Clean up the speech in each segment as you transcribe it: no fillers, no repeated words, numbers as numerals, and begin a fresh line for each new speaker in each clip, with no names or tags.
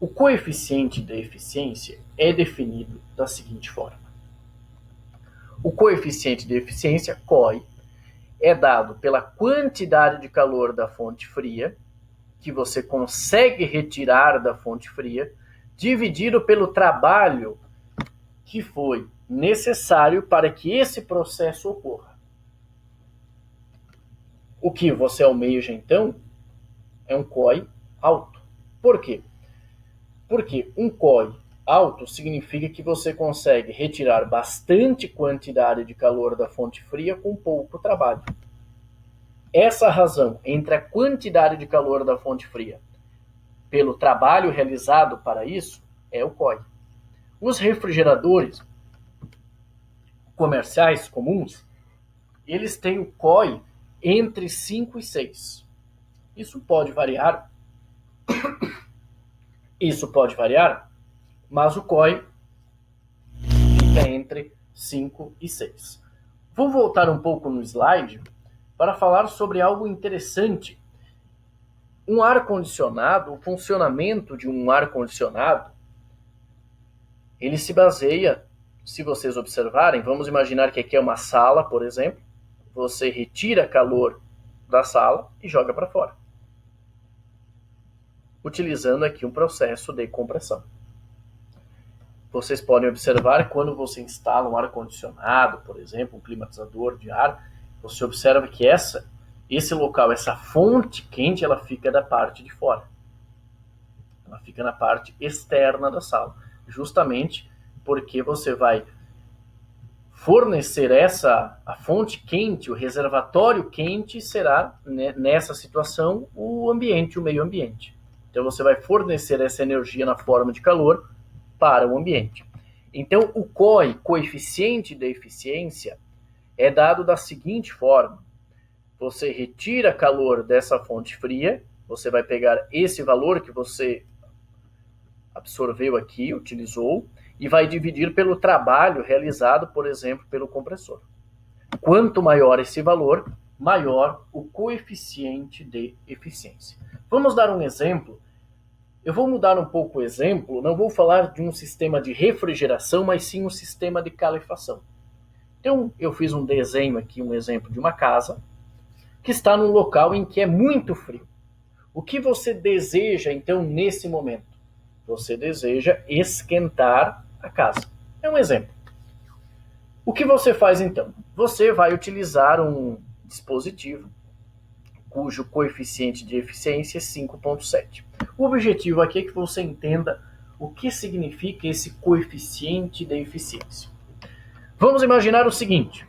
O coeficiente de eficiência é definido da seguinte forma. O coeficiente de eficiência, COE, é dado pela quantidade de calor da fonte fria, que você consegue retirar da fonte fria, dividido pelo trabalho que foi necessário para que esse processo ocorra. O que você almeja, então, é um COE alto. Por quê? Porque um COE alto significa que você consegue retirar bastante quantidade de calor da fonte fria com pouco trabalho. Essa razão entre a quantidade de calor da fonte fria pelo trabalho realizado para isso é o COE. Os refrigeradores comerciais comuns, eles têm o COE entre 5 e 6. Isso pode variar, mas o COE fica entre 5 e 6. Vou voltar um pouco no slide para falar sobre algo interessante. Um ar-condicionado, o funcionamento de um ar-condicionado, ele se baseia, se vocês observarem, vamos imaginar que aqui é uma sala, por exemplo, você retira calor da sala e joga para fora, utilizando aqui um processo de compressão. Vocês podem observar quando você instala um ar-condicionado, por exemplo, um climatizador de ar, você observa que esse local, essa fonte quente, ela fica da parte de fora. Ela fica na parte externa da sala, justamente porque você vai fornecer a fonte quente, o reservatório quente será, nessa situação, o ambiente, o meio ambiente. Então você vai fornecer essa energia na forma de calor para o ambiente. Então o COE, coeficiente de eficiência, é dado da seguinte forma. Você retira calor dessa fonte fria, você vai pegar esse valor que você absorveu aqui, utilizou, e vai dividir pelo trabalho realizado, por exemplo, pelo compressor. Quanto maior esse valor, maior o coeficiente de eficiência. Vamos dar um exemplo. Eu vou mudar um pouco o exemplo, não vou falar de um sistema de refrigeração, mas sim um sistema de calefação. Então, eu fiz um desenho aqui, um exemplo de uma casa, que está num local em que é muito frio. O que você deseja, então, nesse momento? Você deseja esquentar a casa. É um exemplo. O que você faz, então? Você vai utilizar um dispositivo cujo coeficiente de eficiência é 5,7. O objetivo aqui é que você entenda o que significa esse coeficiente de eficiência. Vamos imaginar o seguinte.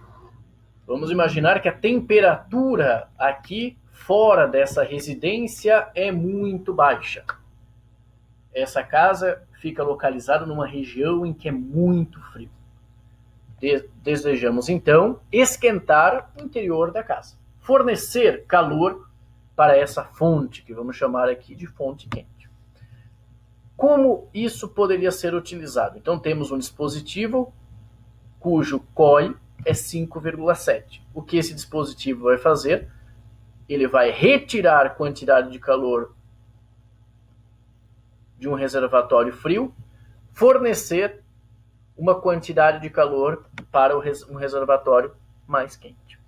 Vamos imaginar que a temperatura aqui fora dessa residência é muito baixa. Essa casa fica localizada numa região em que é muito frio. Desejamos, então, esquentar o interior da casa. Fornecer calor para essa fonte, que vamos chamar aqui de fonte quente. Como isso poderia ser utilizado? Então, temos um dispositivo cujo COE é 5,7. O que esse dispositivo vai fazer? Ele vai retirar quantidade de calor de um reservatório frio, fornecer uma quantidade de calor para um reservatório mais quente.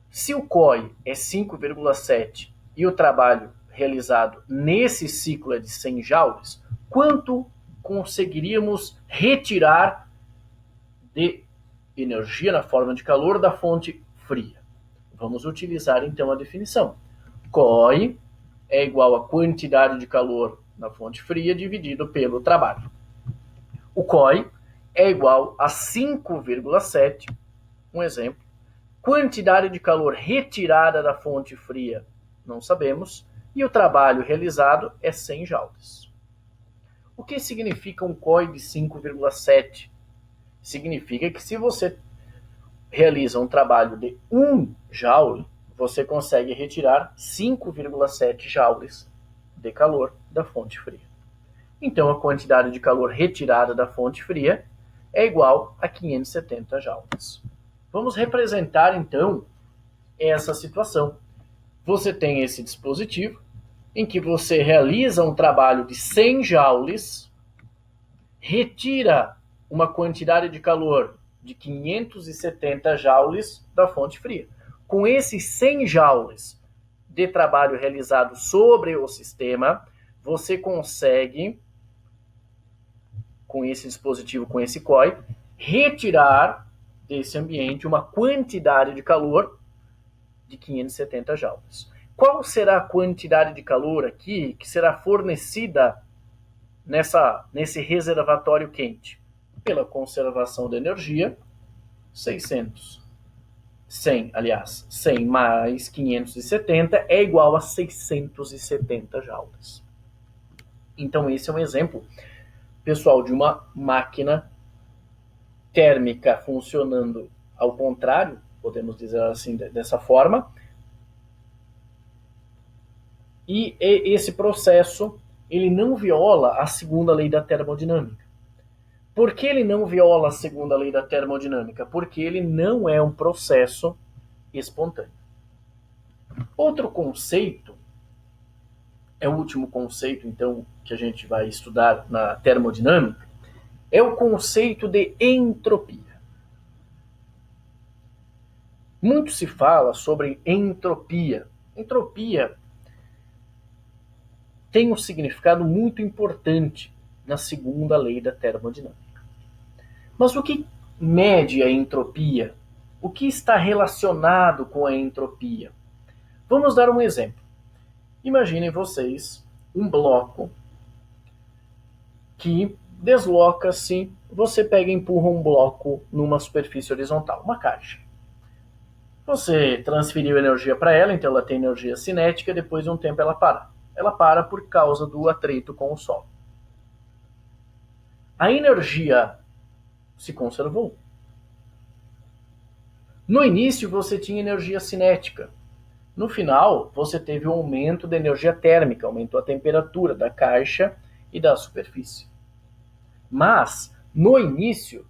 Se o COE é 5,7 e o trabalho realizado nesse ciclo é de 100 joules, quanto conseguiríamos retirar de energia na forma de calor da fonte fria? Vamos utilizar então a definição. COE é igual a quantidade de calor na fonte fria dividido pelo trabalho. O COE é igual a 5,7, um exemplo. Quantidade de calor retirada da fonte fria, não sabemos. E o trabalho realizado é 100 joules. O que significa um COE de 5,7? Significa que se você realiza um trabalho de 1 joule, você consegue retirar 5,7 joules de calor da fonte fria. Então, a quantidade de calor retirada da fonte fria é igual a 570 joules. Vamos representar, então, essa situação. Você tem esse dispositivo, em que você realiza um trabalho de 100 joules, retira uma quantidade de calor de 570 joules da fonte fria. Com esses 100 joules de trabalho realizado sobre o sistema, você consegue, com esse dispositivo, com esse COI, retirar desse ambiente uma quantidade de calor de 570 joules. Qual será a quantidade de calor aqui que será fornecida nesse reservatório quente? Pela conservação da energia, 600. 100 mais 570 é igual a 670 joules. Então esse é um exemplo, pessoal, de uma máquina térmica funcionando ao contrário, podemos dizer assim, dessa forma. E esse processo, ele não viola a segunda lei da termodinâmica. Por que ele não viola a segunda lei da termodinâmica? Porque ele não é um processo espontâneo. Outro conceito, é o último conceito, então, que a gente vai estudar na termodinâmica, é o conceito de entropia. Muito se fala sobre entropia. Entropia tem um significado muito importante na segunda lei da termodinâmica. Mas o que mede a entropia? O que está relacionado com a entropia? Vamos dar um exemplo. Imaginem vocês um bloco que desloca-se, você pega e empurra um bloco numa superfície horizontal, uma caixa. Você transferiu energia para ela, então ela tem energia cinética, depois de um tempo ela para. Ela para por causa do atrito com o Sol. A energia se conservou. No início você tinha energia cinética. No final, você teve um aumento da energia térmica, aumentou a temperatura da caixa e da superfície. Mas, no início,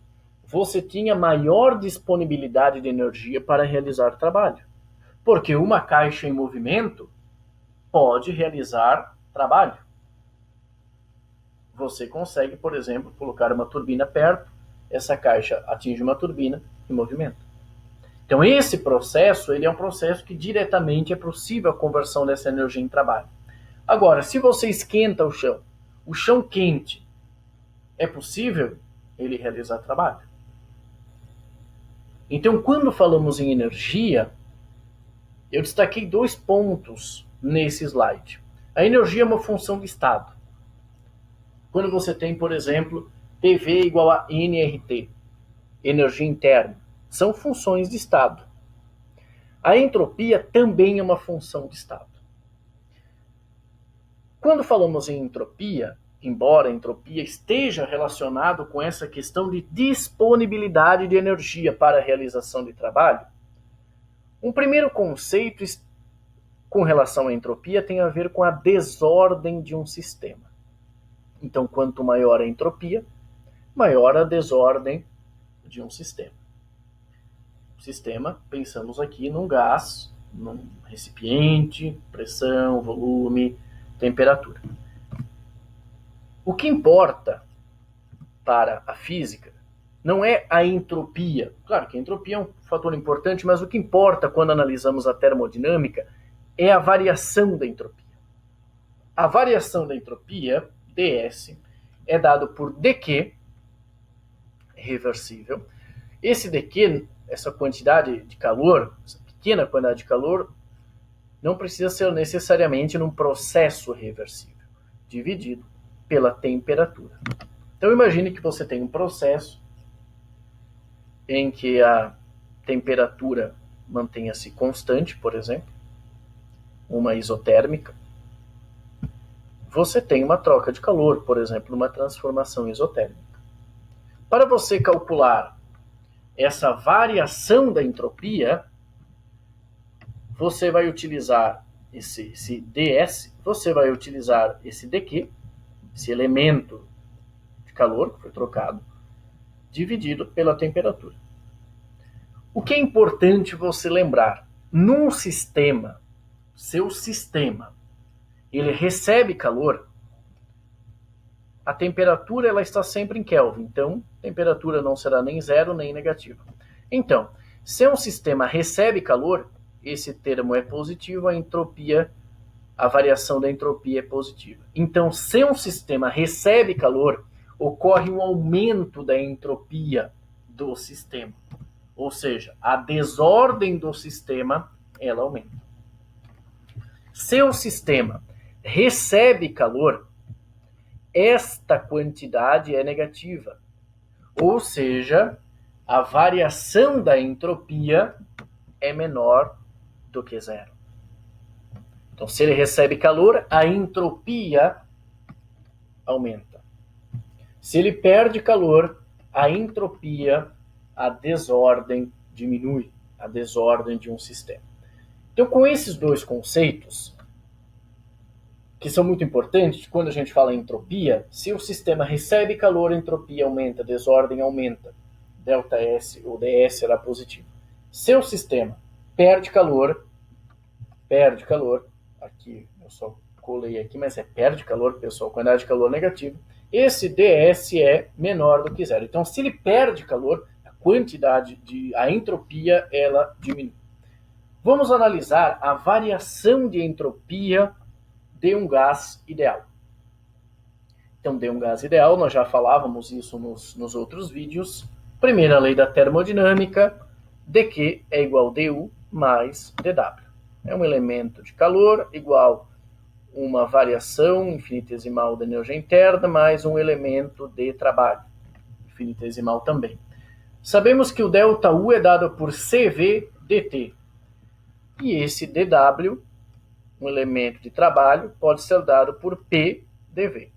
você tinha maior disponibilidade de energia para realizar trabalho. Porque uma caixa em movimento pode realizar trabalho. Você consegue, por exemplo, colocar uma turbina perto, essa caixa atinge uma turbina em movimento. Então esse processo, ele é um processo que diretamente é possível a conversão dessa energia em trabalho. Agora, se você esquenta o chão quente, é possível ele realizar trabalho? Então, quando falamos em energia, eu destaquei 2 pontos nesse slide. A energia é uma função de estado. Quando você tem, por exemplo, PV igual a nRT, energia interna, são funções de estado. A entropia também é uma função de estado. Quando falamos em entropia, embora a entropia esteja relacionado com essa questão de disponibilidade de energia para a realização de trabalho, um primeiro conceito com relação à entropia tem a ver com a desordem de um sistema. Então, quanto maior a entropia, maior a desordem de um sistema. Sistema, pensamos aqui num gás, num recipiente, pressão, volume, temperatura. O que importa para a física não é a entropia. Claro que a entropia é um fator importante, mas o que importa quando analisamos a termodinâmica é a variação da entropia. A variação da entropia, ds, é dado por dq, reversível. Esse dq, essa quantidade de calor, essa pequena quantidade de calor, não precisa ser necessariamente num processo reversível, dividido pela temperatura. Então imagine que você tem um processo em que a temperatura mantenha-se constante, por exemplo, uma isotérmica. Você tem uma troca de calor, por exemplo, uma transformação isotérmica. Para você calcular essa variação da entropia, você vai utilizar esse ds, você vai utilizar esse dq, esse elemento de calor que foi trocado, dividido pela temperatura. O que é importante você lembrar? Num sistema, seu sistema, ele recebe calor, a temperatura ela está sempre em Kelvin, então a temperatura não será nem zero nem negativa. Então, se um sistema recebe calor, esse termo é positivo, a entropia, a variação da entropia é positiva. Então, se um sistema recebe calor, ocorre um aumento da entropia do sistema. Ou seja, a desordem do sistema, ela aumenta. Se o sistema recebe calor, esta quantidade é negativa. Ou seja, a variação da entropia é menor do que zero. Então, se ele recebe calor, a entropia aumenta. Se ele perde calor, a entropia, a desordem diminui, a desordem de um sistema. Então, com esses dois conceitos, que são muito importantes, quando a gente fala em entropia, se o sistema recebe calor, a entropia aumenta, a desordem aumenta. ΔS ou ds será positivo. Se o sistema perde calor, aqui eu só colei aqui, mas perde calor, pessoal, quantidade de calor negativa, esse ds é menor do que zero. Então, se ele perde calor, a entropia, ela diminui. Vamos analisar a variação de entropia de um gás ideal. Então, de um gás ideal, nós já falávamos isso nos outros vídeos. Primeira lei da termodinâmica, dQ é igual a du mais dW. É um elemento de calor igual uma variação infinitesimal da energia interna mais um elemento de trabalho, infinitesimal também. Sabemos que o ΔU é dado por CV dt. E esse dW, um elemento de trabalho, pode ser dado por P dV.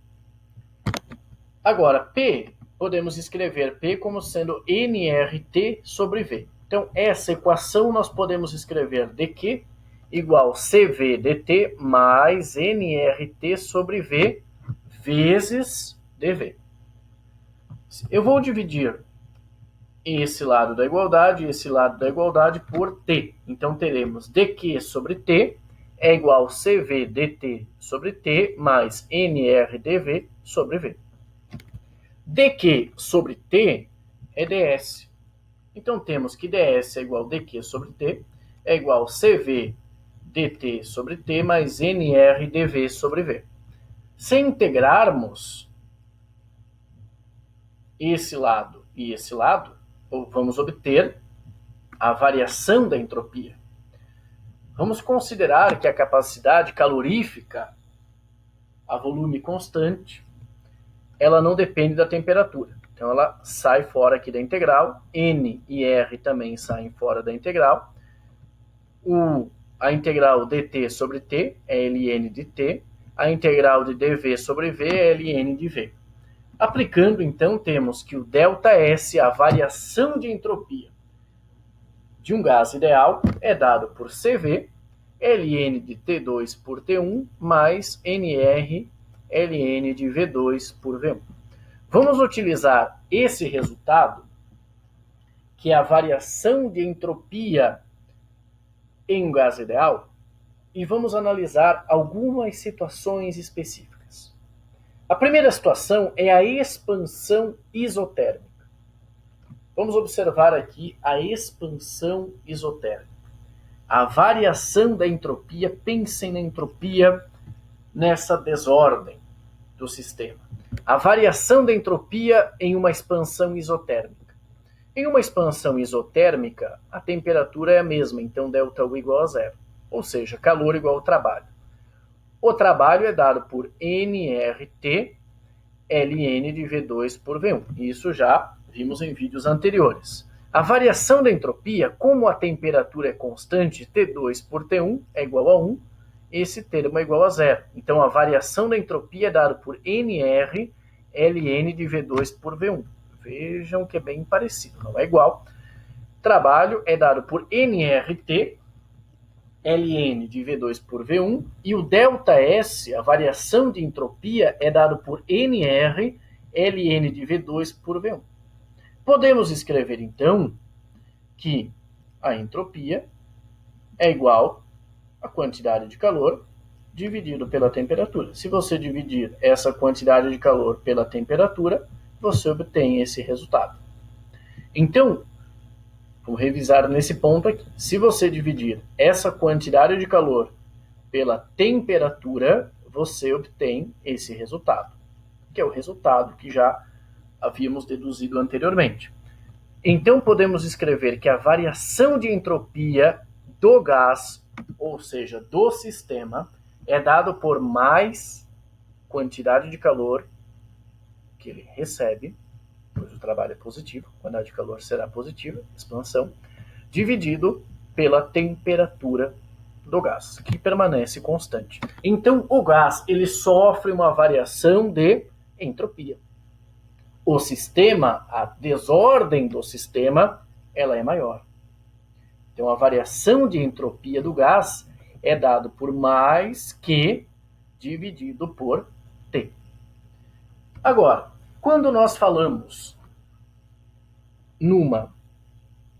Agora, P, podemos escrever P como sendo nRT sobre V. Então, essa equação nós podemos escrever dQ igual CV dt mais nRT sobre V vezes dV. Eu vou dividir esse lado da igualdade e esse lado da igualdade por T. Então, teremos dQ sobre T é igual a CV dt sobre T mais nR dV sobre V. dQ sobre T é ds. Então, temos que ds é igual a dQ sobre T é igual a CV dt sobre T mais nR dV sobre V. Se integrarmos esse lado e esse lado, vamos obter a variação da entropia. Vamos considerar que a capacidade calorífica, a volume constante, ela não depende da temperatura. Então, ela sai fora aqui da integral. N e R também saem fora da integral. A integral dt sobre t é ln de t. A integral de dv sobre v é ln de v. Aplicando, então, temos que o ΔS, a variação de entropia de um gás ideal, é dado por CV, ln de T2 por T1, mais NR, ln de V2 por V1. Vamos utilizar esse resultado, que é a variação de entropia em um gás ideal, e vamos analisar algumas situações específicas. A primeira situação é a expansão isotérmica. Vamos observar aqui a expansão isotérmica. A variação da entropia, pensem na entropia nessa desordem do sistema. A variação da entropia em uma expansão isotérmica. Em uma expansão isotérmica, a temperatura é a mesma, então ΔU igual a zero. Ou seja, calor igual ao trabalho. O trabalho é dado por nRT, ln de V2 por V1. Isso já vimos em vídeos anteriores. A variação da entropia, como a temperatura é constante, T2 por T1 é igual a 1, esse termo é igual a zero. Então, a variação da entropia é dada por nR, ln de V2 por V1. Vejam que é bem parecido, não é igual. Trabalho é dado por nRT, ln de V2 por V1, e o ΔS, a variação de entropia, é dado por nR, ln de V2 por V1. Podemos escrever, então, que a entropia é igual à quantidade de calor dividido pela temperatura. Se você dividir essa quantidade de calor pela temperatura, você obtém esse resultado. Então, vou revisar nesse ponto aqui. Se você dividir essa quantidade de calor pela temperatura, você obtém esse resultado, que é o resultado que já havíamos deduzido anteriormente. Então, podemos escrever que a variação de entropia do gás, ou seja, do sistema, é dado por mais quantidade de calor que ele recebe, pois o trabalho é positivo, a quantidade de calor será positiva, expansão, dividido pela temperatura do gás, que permanece constante. Então, o gás ele sofre uma variação de entropia. O sistema, a desordem do sistema, ela é maior. Então, a variação de entropia do gás é dado por mais Q dividido por T. Agora, quando nós falamos numa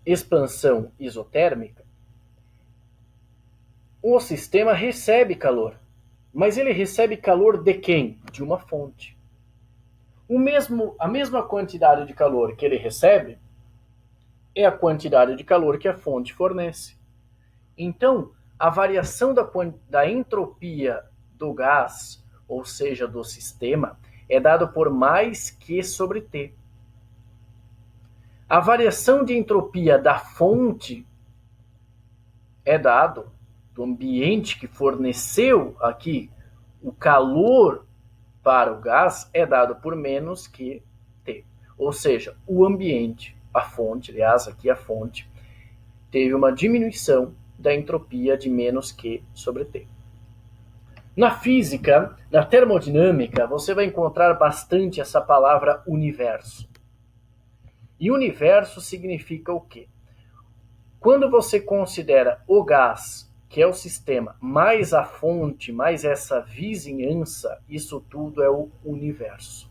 expansão isotérmica, o sistema recebe calor. Mas ele recebe calor de quem? De uma fonte. A mesma quantidade de calor que ele recebe é a quantidade de calor que a fonte fornece. Então, a variação da entropia do gás, ou seja, do sistema, é dada por mais Q sobre T. A variação de entropia da fonte é dado do ambiente que forneceu aqui o calor para o gás, é dado por menos que T. Ou seja, o ambiente, a fonte, aliás, aqui a fonte, teve uma diminuição da entropia de menos Q sobre T. Na física, na termodinâmica, você vai encontrar bastante essa palavra universo. E universo significa o quê? Quando você considera o gás, que é o sistema, mais a fonte, mais essa vizinhança, isso tudo é o universo.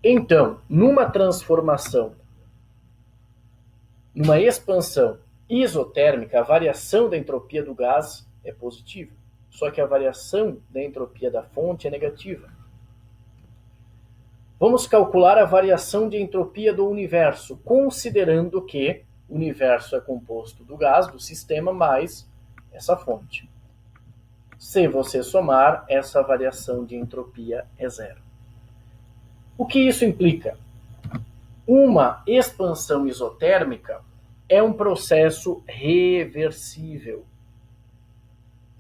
Então, numa transformação, numa expansão isotérmica, a variação da entropia do gás é positiva, só que a variação da entropia da fonte é negativa. Vamos calcular a variação de entropia do universo, considerando que o universo é composto do gás, do sistema, mais essa fonte. Se você somar, essa variação de entropia é zero. O que isso implica? Uma expansão isotérmica é um processo reversível.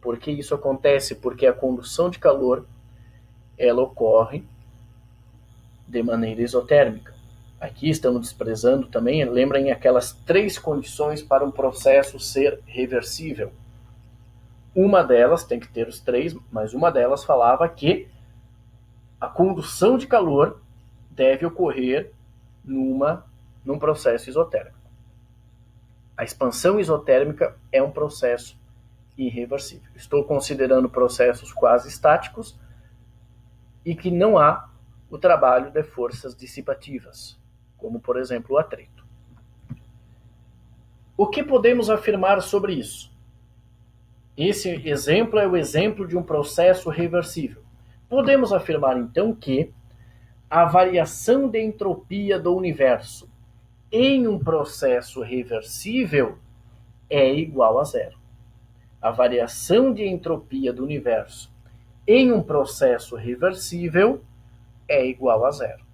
Por que isso acontece? Porque a condução de calor ela ocorre de maneira isotérmica. Aqui estamos desprezando também, lembrem aquelas 3 condições para um processo ser reversível. Uma delas, tem que ter os 3, mas uma delas falava que a condução de calor deve ocorrer num processo isotérmico. A expansão isotérmica é um processo irreversível. Estou considerando processos quase estáticos e que não há o trabalho de forças dissipativas, como, por exemplo, o atrito. O que podemos afirmar sobre isso? Esse exemplo é o exemplo de um processo reversível. Podemos afirmar, então, que a variação de entropia do universo em um processo reversível é igual a zero. A variação de entropia do universo em um processo reversível é igual a zero.